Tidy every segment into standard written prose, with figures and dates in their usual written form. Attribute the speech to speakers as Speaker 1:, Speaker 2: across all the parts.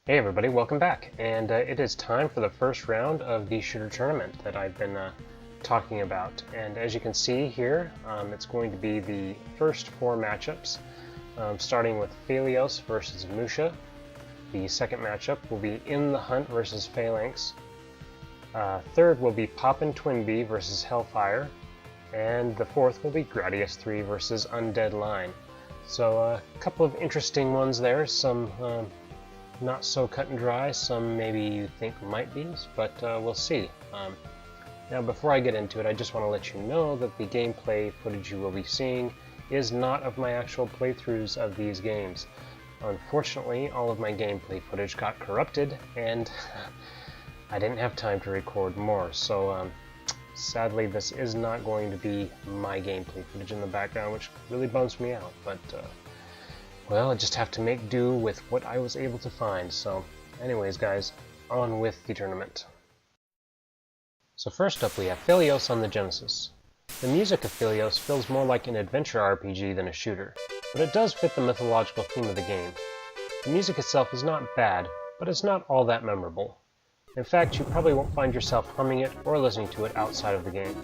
Speaker 1: Hey everybody, welcome back, and it is time for the first round of the shooter tournament that I've been talking about. And as you can see here, it's going to be the first 4 matchups, starting with Filios versus Lucia. The second matchup will be In the Hunt versus Phalanx. Third will be Poppin Twin B versus Hellfire, and the fourth will be Gradius 3 versus Undead Line. So a couple of interesting ones there, some not so cut and dry, some maybe you think might be, but we'll see. Now before I get into it, I just want to let you know that the gameplay footage you will be seeing is not of my actual playthroughs of these games. Unfortunately, all of my gameplay footage got corrupted, and I didn't have time to record more, so sadly this is not going to be my gameplay footage in the background, which really bums me out, but well, I just have to make do with what I was able to find. So anyways guys, on with the tournament. So first up we have Filios on the Genesis. The music of Filios feels more like an adventure RPG than a shooter, but it does fit the mythological theme of the game. The music itself is not bad, but it's not all that memorable. In fact, you probably won't find yourself humming it or listening to it outside of the game.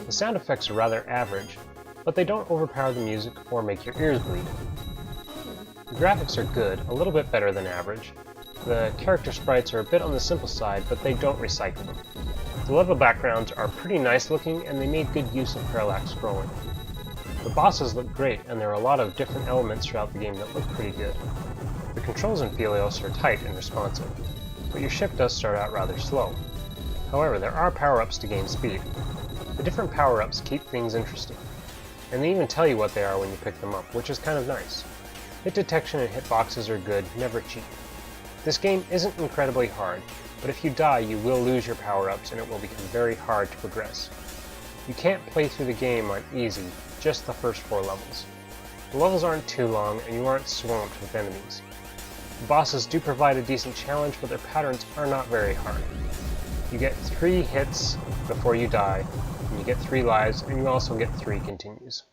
Speaker 1: The sound effects are rather average, but they don't overpower the music or make your ears bleed. The graphics are good, a little bit better than average. The character sprites are a bit on the simple side, but they don't recycle them. The level backgrounds are pretty nice looking, and they made good use of parallax scrolling. The bosses look great, and there are a lot of different elements throughout the game that look pretty good. The controls in Filios are tight and responsive, but your ship does start out rather slow. However, there are power-ups to gain speed. The different power-ups keep things interesting, and they even tell you what they are when you pick them up, which is kind of nice. Hit detection and hitboxes are good, never cheap. This game isn't incredibly hard, but if you die you will lose your power-ups and it will become very hard to progress. You can't play through the game on easy, just the first 4 levels. The levels aren't too long and you aren't swamped with enemies. The bosses do provide a decent challenge, but their patterns are not very hard. You get 3 hits before you die, and you get 3 lives, and you also get 3 continues.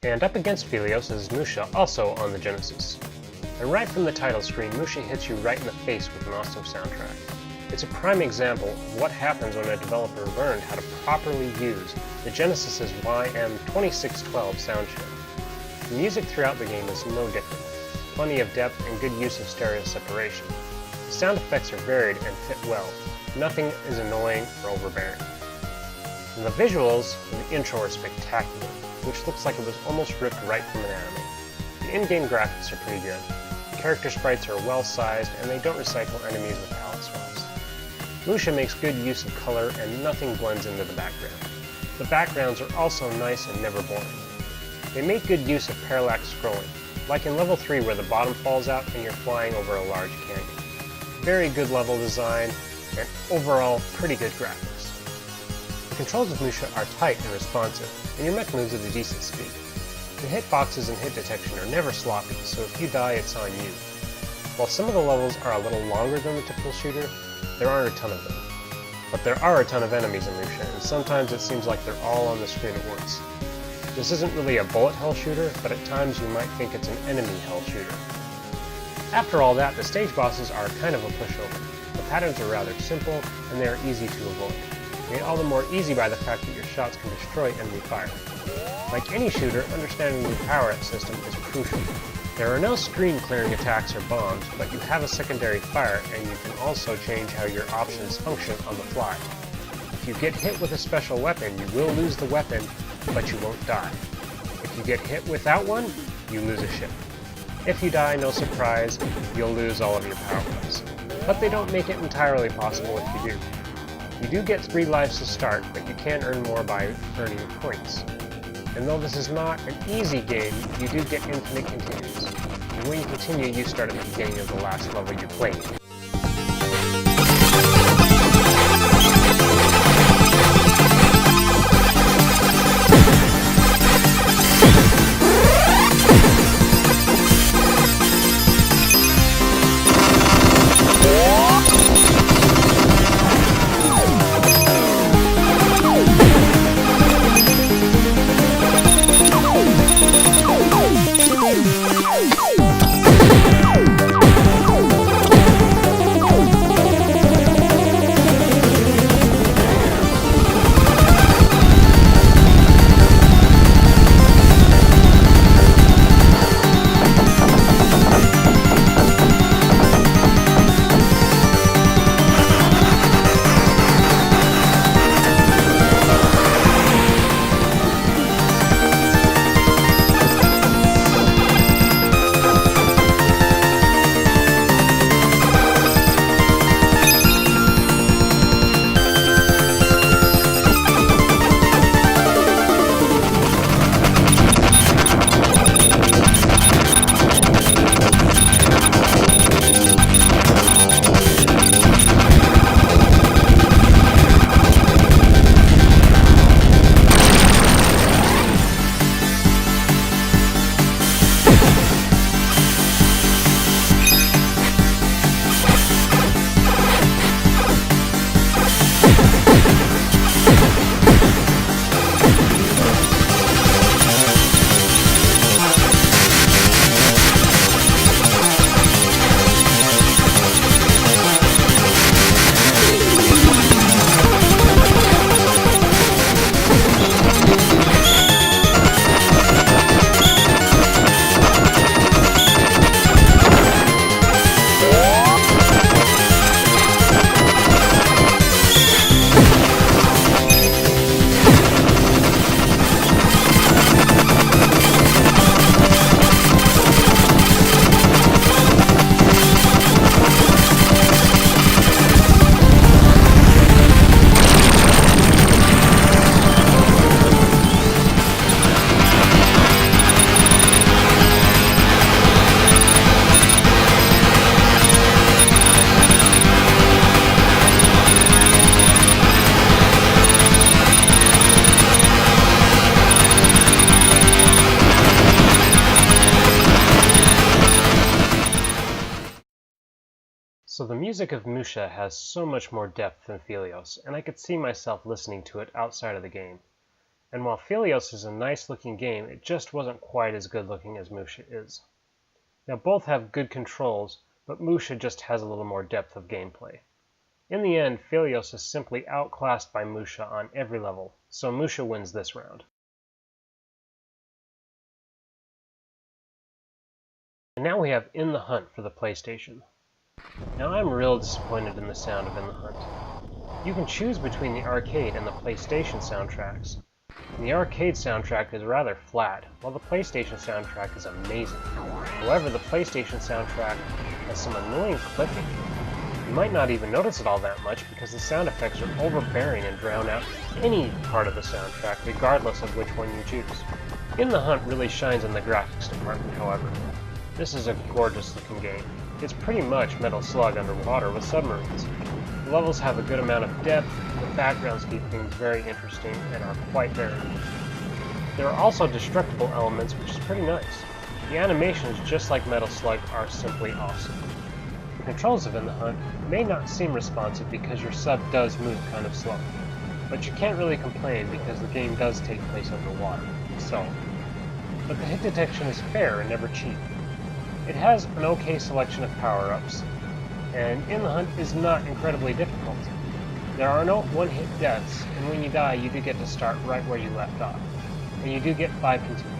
Speaker 1: And up against Filios is Lucia, also on the Genesis. And right from the title screen, Lucia hits you right in the face with an awesome soundtrack. It's a prime example of what happens when a developer learned how to properly use the Genesis's YM2612 sound chip. The music throughout the game is no different, plenty of depth and good use of stereo separation. The sound effects are varied and fit well, nothing is annoying or overbearing. And the visuals of the intro are spectacular, which looks like it was almost ripped right from an anime. The in-game graphics are pretty good. The character sprites are well sized and they don't recycle enemies with palette swaps. Lucia makes good use of color and nothing blends into the background. The backgrounds are also nice and never boring. They make good use of parallax scrolling, like in level 3 where the bottom falls out and you're flying over a large canyon. Very good level design and overall pretty good graphics. The controls of Lucia are tight and responsive, and your mech moves at a decent speed. The hitboxes and hit detection are never sloppy, so if you die, it's on you. While some of the levels are a little longer than the typical shooter, there aren't a ton of them. But there are a ton of enemies in Lucia, and sometimes it seems like they're all on the screen at once. This isn't really a bullet hell shooter, but at times you might think it's an enemy hell shooter. After all that, the stage bosses are kind of a pushover. The patterns are rather simple, and they are easy to avoid, made all the more easy by the fact that your shots can destroy enemy fire. Like any shooter, understanding the power-up system is crucial. There are no screen-clearing attacks or bombs, but you have a secondary fire, and you can also change how your options function on the fly. If you get hit with a special weapon, you will lose the weapon, but you won't die. If you get hit without one, you lose a ship. If you die, no surprise, you'll lose all of your power-ups. But they don't make it entirely possible if you do. You do get 3 lives to start, but you can earn more by earning points. And though this is not an easy game, you do get infinite continues. And when you continue, you start at the beginning of the last level you played. So the music of Lucia has so much more depth than Filios, and I could see myself listening to it outside of the game. And while Filios is a nice looking game, it just wasn't quite as good looking as Lucia is. Now both have good controls, but Lucia just has a little more depth of gameplay. In the end, Filios is simply outclassed by Lucia on every level, so Lucia wins this round. And now we have In the Hunt for the PlayStation. Now I'm real disappointed in the sound of In the Hunt. You can choose between the arcade and the PlayStation soundtracks. And the arcade soundtrack is rather flat, while the PlayStation soundtrack is amazing. However, the PlayStation soundtrack has some annoying clicking. You might not even notice it all that much because the sound effects are overbearing and drown out any part of the soundtrack, regardless of which one you choose. In the Hunt really shines in the graphics department, however. This is a gorgeous looking game. It's pretty much Metal Slug underwater with submarines. The levels have a good amount of depth, the backgrounds keep things very interesting and are quite varied. There are also destructible elements, which is pretty nice. The animations, just like Metal Slug, are simply awesome. The controls of In the Hunt may not seem responsive because your sub does move kind of slow, but you can't really complain because the game does take place underwater, but the hit detection is fair and never cheap. It has an okay selection of power-ups, and In the Hunt is not incredibly difficult. There are no one-hit deaths, and when you die, you do get to start right where you left off, and you do get 5 continues.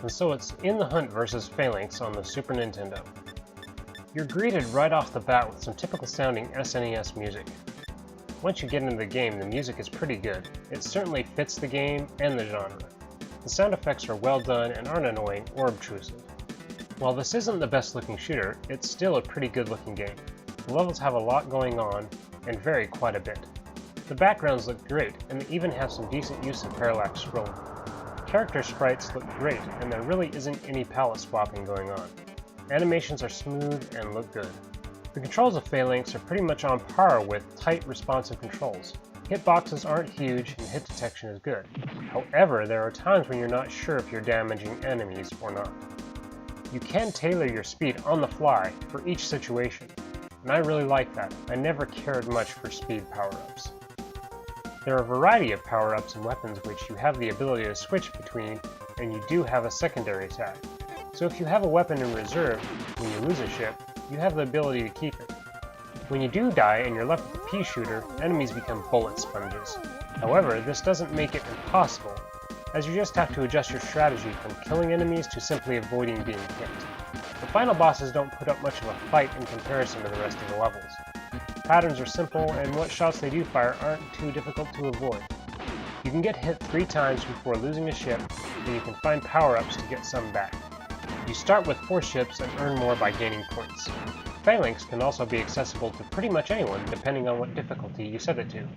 Speaker 1: And so it's In the Hunt versus Phalanx on the Super Nintendo. You're greeted right off the bat with some typical sounding SNES music. Once you get into the game, the music is pretty good. It certainly fits the game and the genre. The sound effects are well done and aren't annoying or obtrusive. While this isn't the best looking shooter, it's still a pretty good looking game. The levels have a lot going on and vary quite a bit. The backgrounds look great, and they even have some decent use of parallax scrolling. Character sprites look great, and there really isn't any palette swapping going on. Animations are smooth and look good. The controls of Phalanx are pretty much on par with tight, responsive controls. Hitboxes aren't huge, and hit detection is good. However, there are times when you're not sure if you're damaging enemies or not. You can tailor your speed on the fly for each situation, and I really like that. I never cared much for speed power-ups. There are a variety of power-ups and weapons which you have the ability to switch between, and you do have a secondary attack. So if you have a weapon in reserve, when you lose a ship, you have the ability to keep it. When you do die and you're left with a pea shooter, enemies become bullet sponges. However, this doesn't make it impossible, as you just have to adjust your strategy from killing enemies to simply avoiding being hit. The final bosses don't put up much of a fight in comparison to the rest of the levels. Patterns are simple, and what shots they do fire aren't too difficult to avoid. You can get hit 3 times before losing a ship, and you can find power-ups to get some back. You start with 4 ships and earn more by gaining points. Phalanx can also be accessible to pretty much anyone, depending on what difficulty you set it to.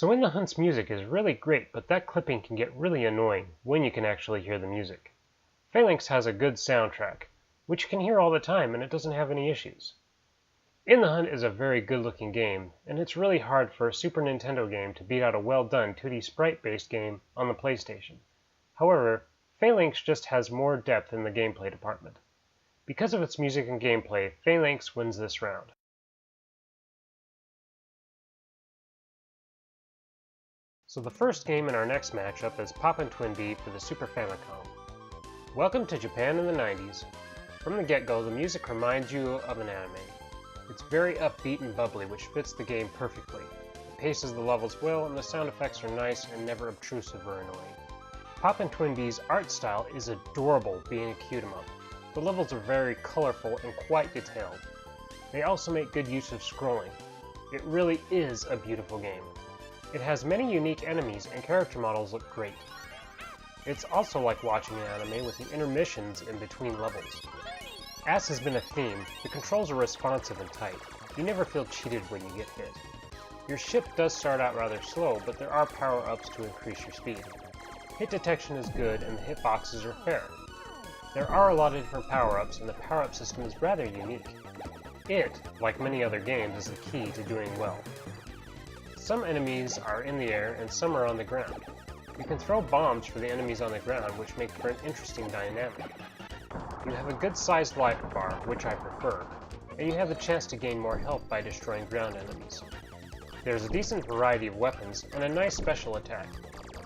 Speaker 1: So In the Hunt's music is really great, but that clipping can get really annoying when you can actually hear the music. Phalanx has a good soundtrack, which you can hear all the time and it doesn't have any issues. In the Hunt is a very good-looking game, and it's really hard for a Super Nintendo game to beat out a well-done 2D sprite-based game on the PlayStation. However, Phalanx just has more depth in the gameplay department. Because of its music and gameplay, Phalanx wins this round. So the first game in our next matchup is Poppin Twin B for the Super Famicom. Welcome to Japan in the 90s. From the get-go, the music reminds you of an anime. It's very upbeat and bubbly, which fits the game perfectly. It paces the levels well, and the sound effects are nice and never obtrusive or annoying. Poppin Twin B's art style is adorable, being a cute 'em up. The levels are very colorful and quite detailed. They also make good use of scrolling. It really is a beautiful game. It has many unique enemies and character models look great. It's also like watching an anime with the intermissions in between levels. As has been a theme, the controls are responsive and tight. You never feel cheated when you get hit. Your ship does start out rather slow, but there are power-ups to increase your speed. Hit detection is good and the hitboxes are fair. There are a lot of different power-ups and the power-up system is rather unique. It, like many other games, is the key to doing well. Some enemies are in the air and some are on the ground. You can throw bombs for the enemies on the ground, which make for an interesting dynamic. You have a good-sized life bar, which I prefer, and you have the chance to gain more health by destroying ground enemies. There's a decent variety of weapons and a nice special attack.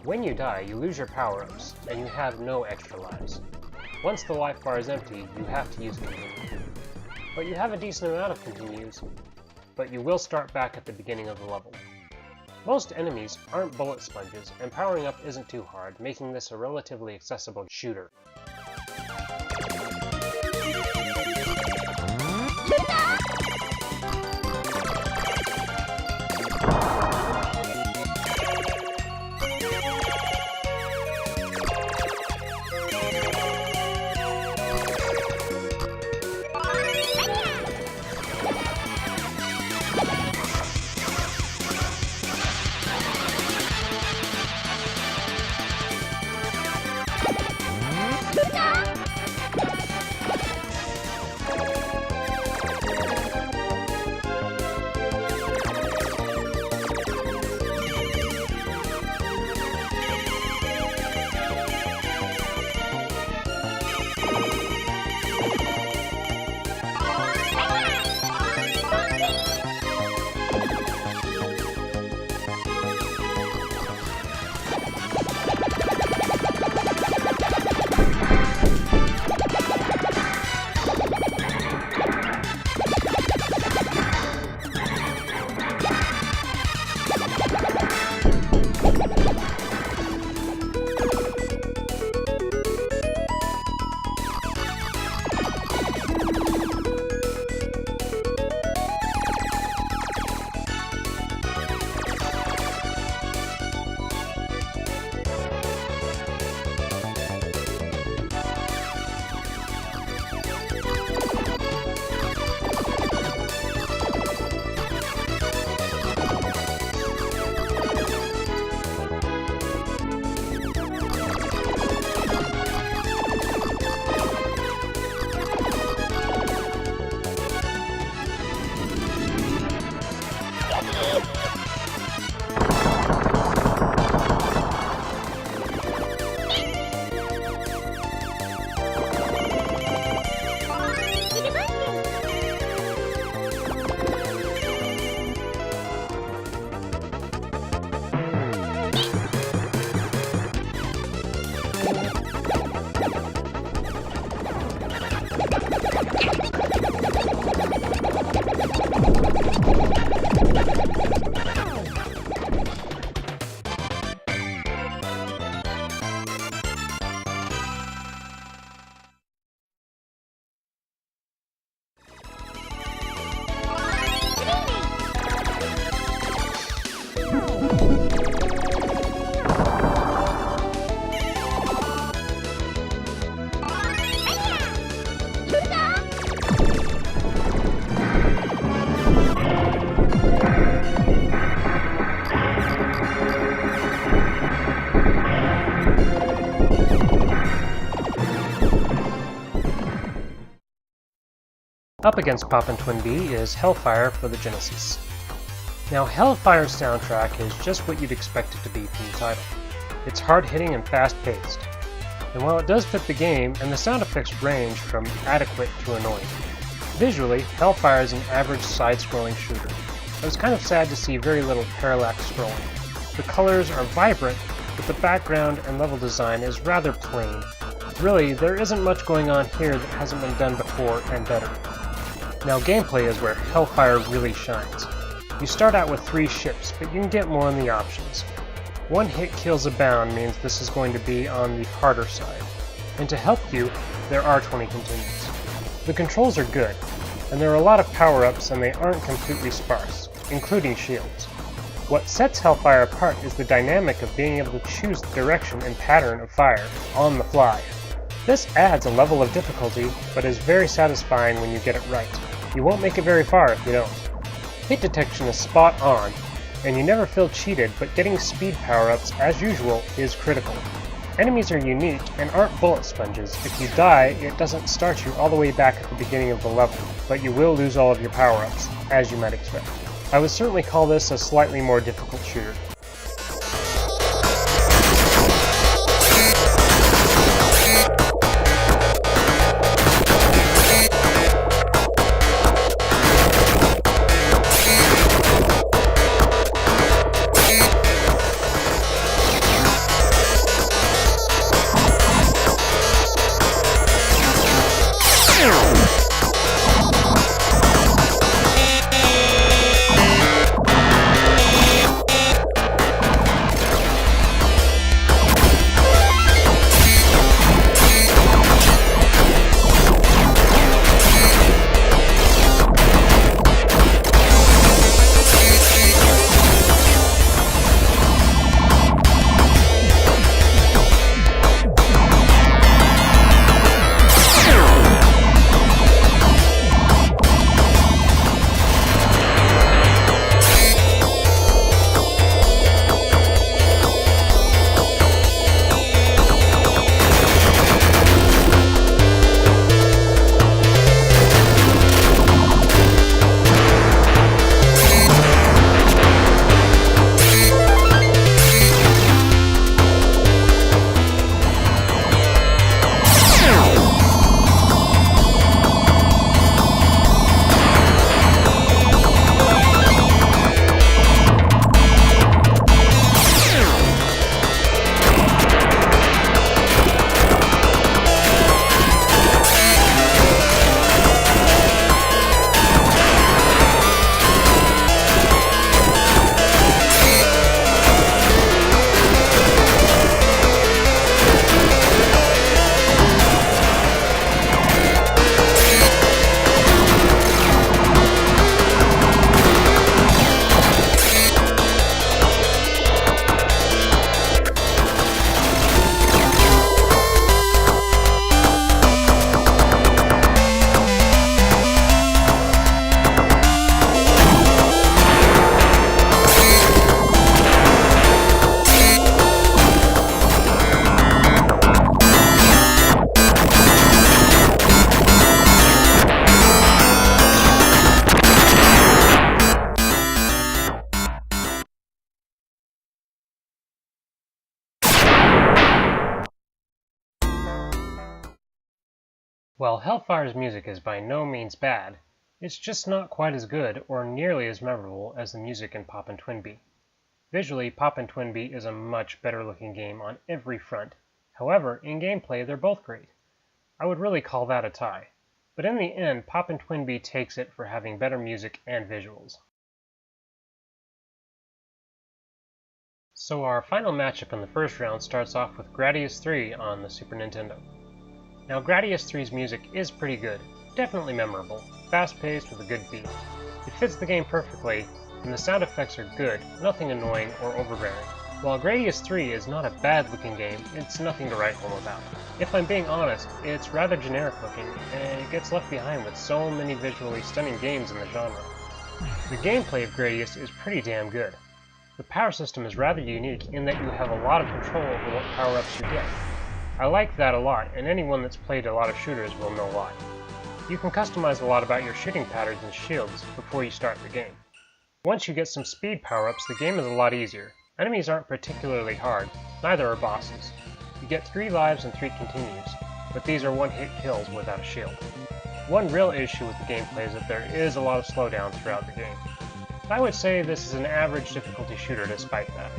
Speaker 1: When you die, you lose your power-ups, and you have no extra lives. Once the life bar is empty, you have to use continue. But you have a decent amount of continues, but you will start back at the beginning of the level. Most enemies aren't bullet sponges, and powering up isn't too hard, making this a relatively accessible shooter. Up against Poppin Twin B is Hellfire for the Genesis. Now, Hellfire's soundtrack is just what you'd expect it to be from the title. It's hard-hitting and fast-paced. And while it does fit the game, and the sound effects range from adequate to annoying, visually, Hellfire is an average side-scrolling shooter. I was kind of sad to see very little parallax scrolling. The colors are vibrant, but the background and level design is rather plain. Really, there isn't much going on here that hasn't been done before and better. Now, gameplay is where Hellfire really shines. You start out with 3 ships, but you can get more in the options. One hit kills abound means this is going to be on the harder side. And to help you, there are 20 continues. The controls are good, and there are a lot of power-ups and they aren't completely sparse, including shields. What sets Hellfire apart is the dynamic of being able to choose the direction and pattern of fire on the fly. This adds a level of difficulty, but is very satisfying when you get it right. You won't make it very far if you don't. Hit detection is spot on, and you never feel cheated, but getting speed power-ups, as usual, is critical. Enemies are unique and aren't bullet sponges. If you die, it doesn't start you all the way back at the beginning of the level, but you will lose all of your power-ups, as you might expect. I would certainly call this a slightly more difficult shooter. While Hellfire's music is by no means bad, it's just not quite as good or nearly as memorable as the music in Poppin Twin B. Visually, Poppin Twin B is a much better looking game on every front. However, in gameplay they're both great. I would really call that a tie. But in the end, Poppin Twin B takes it for having better music and visuals. So our final matchup in the first round starts off with Gradius 3 on the Super Nintendo. Now, Gradius 3's music is pretty good, definitely memorable, fast-paced with a good beat. It fits the game perfectly, and the sound effects are good, nothing annoying or overbearing. While Gradius 3 is not a bad-looking game, it's nothing to write home about. If I'm being honest, it's rather generic-looking, and it gets left behind with so many visually stunning games in the genre. The gameplay of Gradius is pretty damn good. The power system is rather unique in that you have a lot of control over what power-ups you get. I like that a lot, and anyone that's played a lot of shooters will know why. You can customize a lot about your shooting patterns and shields before you start the game. Once you get some speed power-ups, the game is a lot easier. Enemies aren't particularly hard, neither are bosses. You get 3 lives and 3 continues, but these are one-hit kills without a shield. One real issue with the gameplay is that there is a lot of slowdown throughout the game. But I would say this is an average difficulty shooter despite that.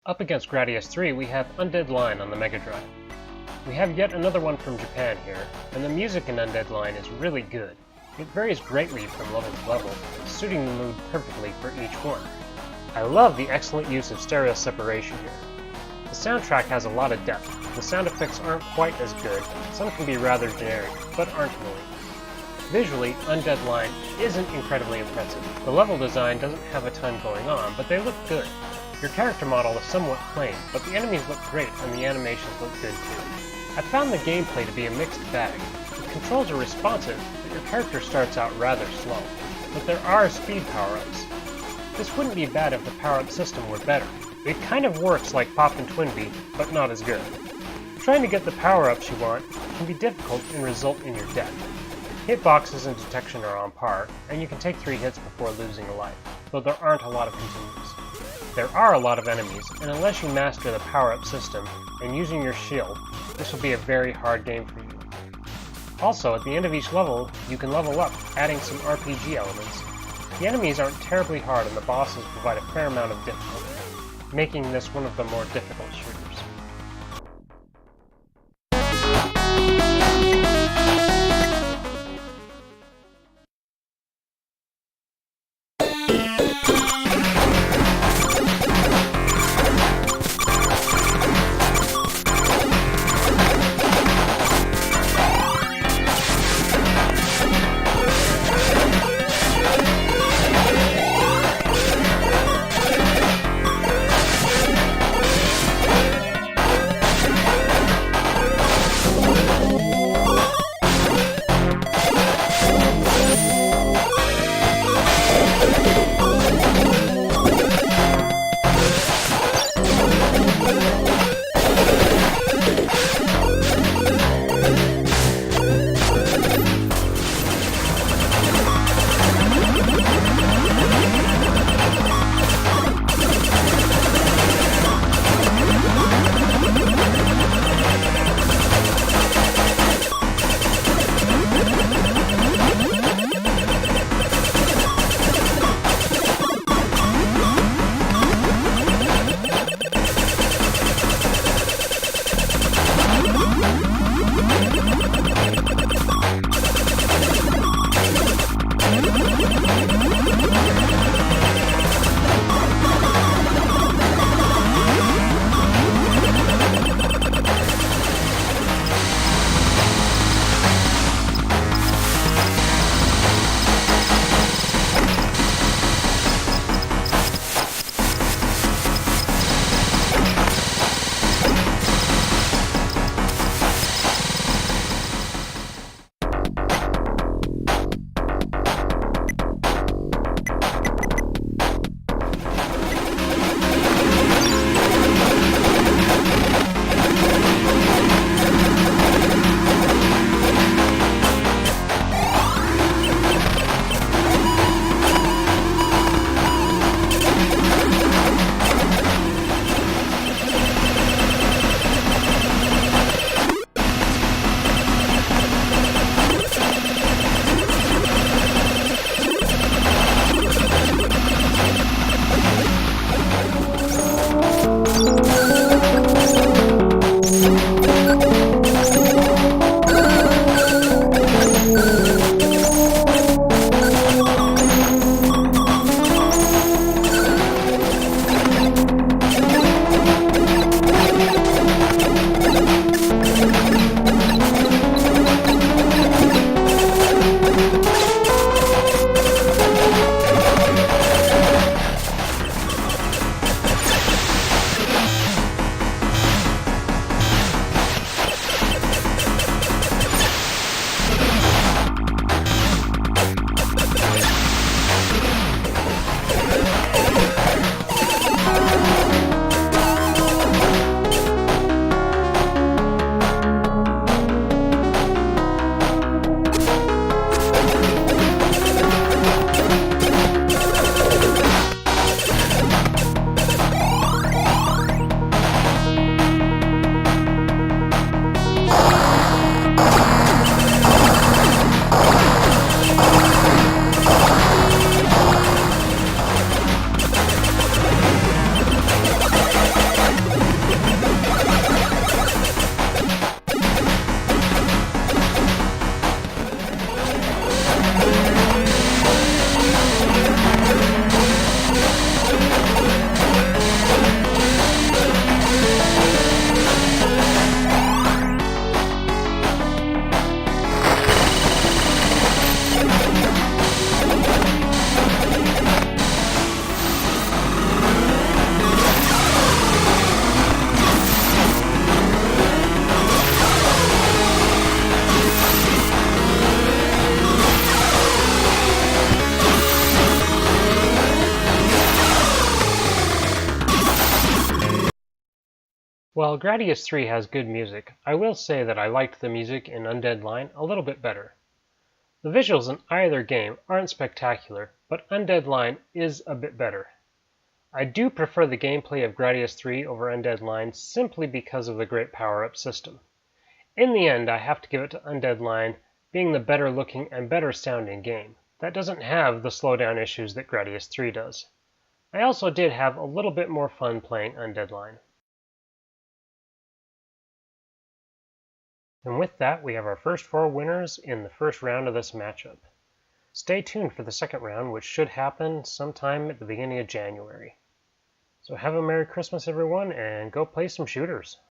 Speaker 1: Up against Gradius 3, we have Undead Line on the Mega Drive. We have yet another one from Japan here, and the music in Undead Line is really good. It varies greatly from level to level, suiting the mood perfectly for each one. I love the excellent use of stereo separation here. The soundtrack has a lot of depth. The sound effects aren't quite as good, some can be rather generic, but aren't annoying. Visually, Undead Line isn't incredibly impressive. The level design doesn't have a ton going on, but they look good. Your character model is somewhat plain, but the enemies look great and the animations look good too. I found the gameplay to be a mixed bag. The controls are responsive, but your character starts out rather slow. But there are speed power-ups. This wouldn't be bad if the power-up system were better. It kind of works like Poppin Twin B, but not as good. Trying to get the power-ups you want can be difficult and result in your death. Hitboxes and detection are on par, and you can take 3 hits before losing a life, though there aren't a lot of continues. There are a lot of enemies, and unless you master the power-up system and using your shield, this will be a very hard game for you. Also, at the end of each level, you can level up, adding some RPG elements. The enemies aren't terribly hard and the bosses provide a fair amount of difficulty, making this one of the more difficult shooters. While Gradius 3 has good music, I will say that I liked the music in Undead Line a little bit better. The visuals in either game aren't spectacular, but Undead Line is a bit better. I do prefer the gameplay of Gradius 3 over Undead Line simply because of the great power-up system. In the end, I have to give it to Undead Line being the better looking and better sounding game. That doesn't have the slowdown issues that Gradius 3 does. I also did have a little bit more fun playing Undead Line. And with that, we have our first 4 winners in the first round of this matchup. Stay tuned for the second round, which should happen sometime at the beginning of January. So have a Merry Christmas, everyone, and go play some shooters.